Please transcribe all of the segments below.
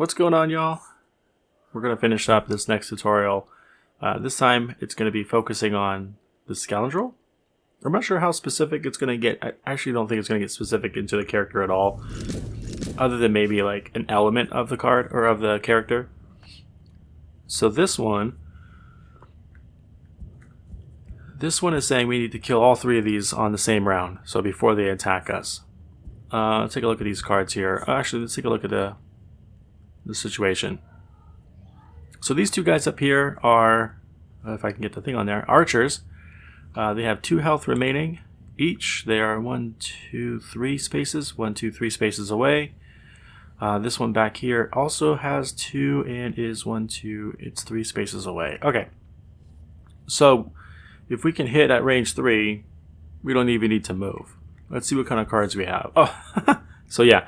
What's going on, y'all? We're going to finish up this next tutorial. This time it's going to be focusing on the Scoundrel. I'm not sure how specific it's going to get. I actually don't think it's going to get specific into the character at all, other than maybe like an element of the card or of the character. So this one is saying we need to kill all three of these on the same round, so before they attack us. Let's take a look at these cards here. Actually, let's take a look at the situation. So these two guys up here are, if I can get the thing on there, archers. They have 2 health remaining each. They are 1, 2, 3 spaces, 1, 2, 3 spaces away. This one back here also has 2 and is 1, 2, it's 3 spaces away. Okay, so if we can hit at range 3, we don't even need to move. Let's see what kind of cards we have. Oh, so yeah,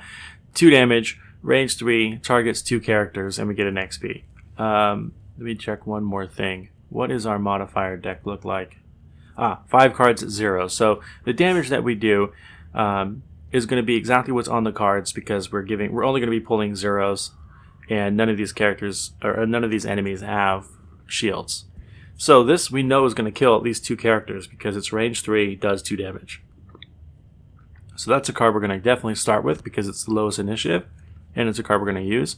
2 damage, range 3, targets 2 characters, and we get an XP. Let me check one more thing. What does our modifier deck look like? 5 cards at 0. So the damage that we do is going to be exactly what's on the cards, because we're only going to be pulling 0s, and none of these characters or none of these enemies have shields. So this we know is going to kill at least 2 characters because it's range 3, does 2 damage. So that's a card we're going to definitely start with because it's the lowest initiative, and it's a card we're going to use.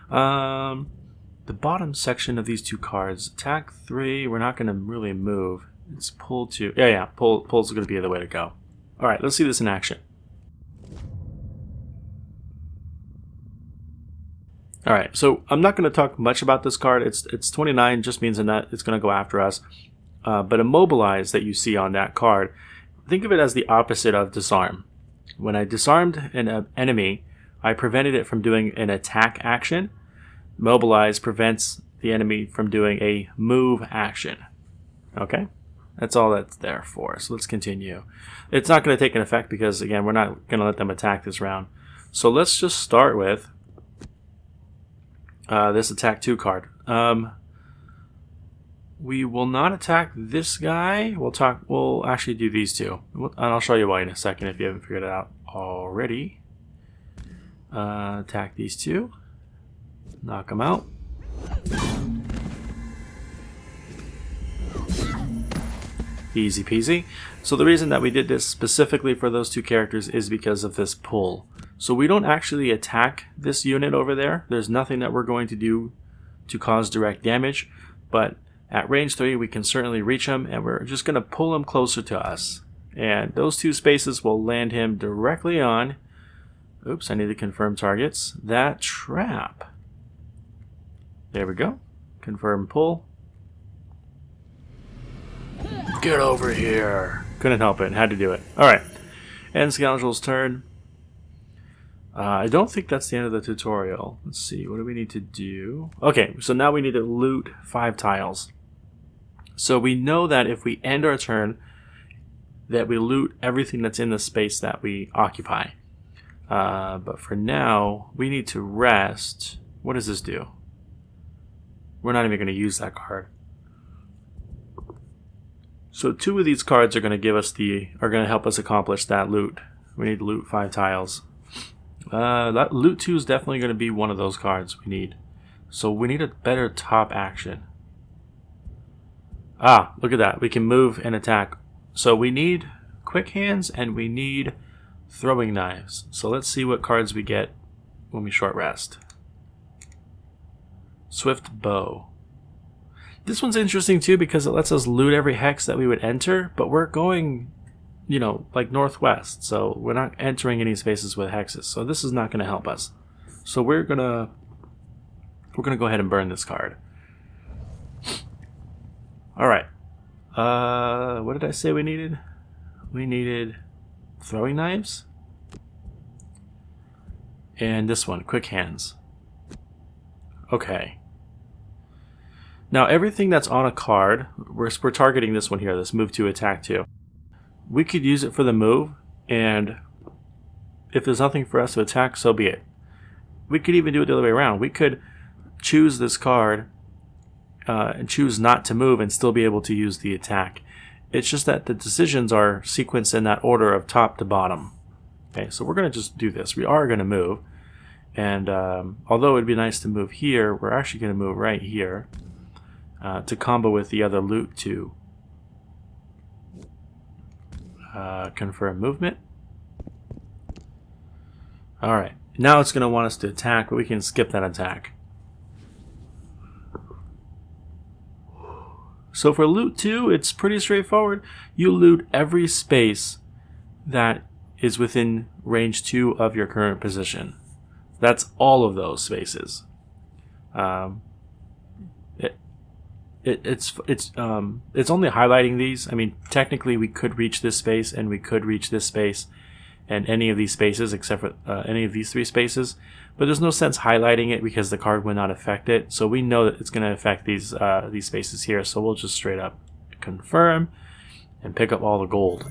The bottom section of these 2 cards, attack 3, we're not going to really move. It's pull 2. Yeah, pull's going to be the way to go. All right, let's see this in action. All right, so I'm not going to talk much about this card. It's 29, just means that it's going to go after us. But immobilize that you see on that card, think of it as the opposite of disarm. When I disarmed an enemy, I prevented it from doing an attack action. Mobilize prevents the enemy from doing a move action. Okay? That's all that's there for. So let's continue. It's not going to take an effect because, again, we're not going to let them attack this round. So let's just start with this attack 2 card. We will not attack this guy. We'll actually do these 2. And I'll show you why in a second if you haven't figured it out already. Attack these 2. Knock them out. Easy peasy. So the reason that we did this specifically for those 2 characters is because of this pull. So we don't actually attack this unit over there. There's nothing that we're going to do to cause direct damage, but at range 3 we can certainly reach him, and we're just going to pull him closer to us. And those 2 spaces will land him directly on, oops, I need to confirm targets, that trap. There we go. Confirm pull. Get over here. Couldn't help it. Had to do it. Alright. And Scoundrel's turn. I don't think that's the end of the tutorial. Let's see. What do we need to do? Okay, so now we need to loot 5 tiles. So we know that if we end our turn, that we loot everything that's in the space that we occupy. But for now, we need to rest. What does this do? We're not even going to use that card. So 2 of these cards are going to help us accomplish that loot. We need to loot 5 tiles. That loot 2 is definitely going to be one of those cards we need. So we need a better top action. Look at that. We can move and attack. So we need quick hands and we need throwing knives. So let's see what cards we get when we short rest. Swift bow. This one's interesting too because it lets us loot every hex that we would enter, but we're going, like northwest, so we're not entering any spaces with hexes. So this is not going to help us. So we're gonna go ahead and burn this card. All right. What did I say we needed? We needed throwing knives, and this one, quick hands. Okay. Now everything that's on a card, we're targeting this one here, this move 2, attack 2. We could use it for the move, and if there's nothing for us to attack, so be it. We could even do it the other way around. We could choose this card and choose not to move and still be able to use the attack. It's just that the decisions are sequenced in that order of top to bottom. Okay, so we're going to just do this. We are going to move. And although it would be nice to move here, we're actually going to move right here to combo with the other loot too. Confirm movement. Alright, now it's going to want us to attack, but we can skip that attack. So for loot 2, it's pretty straightforward. You loot every space that is within range 2 of your current position. That's all of those spaces. It's only highlighting these. I mean, technically we could reach this space and we could reach this space and any of these spaces except for any of these 3 spaces, but there's no sense highlighting it because the card would not affect it. So we know that it's going to affect these spaces here. So we'll just straight up confirm and pick up all the gold.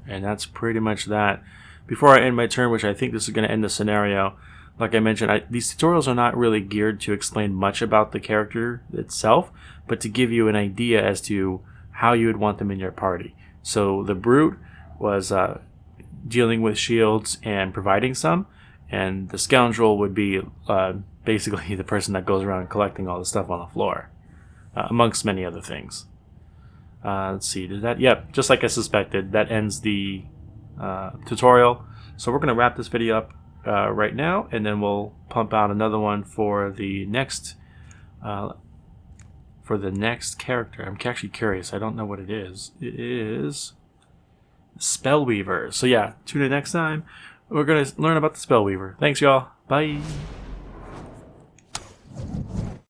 And that's pretty much that. Before I end my turn, which I think this is going to end the scenario, like I mentioned, these tutorials are not really geared to explain much about the character itself, but to give you an idea as to how you would want them in your party. So the Brute was dealing with shields and providing some, and the Scoundrel would be basically the person that goes around collecting all the stuff on the floor, amongst many other things. Let's see, did that? Yep, just like I suspected, that ends the tutorial. So we're going to wrap this video up right now, and then we'll pump out another one for the next character. I'm actually curious. I don't know what it is. It is Spellweaver. So yeah, tune in next time. We're going to learn about the Spellweaver. Thanks, y'all. Bye.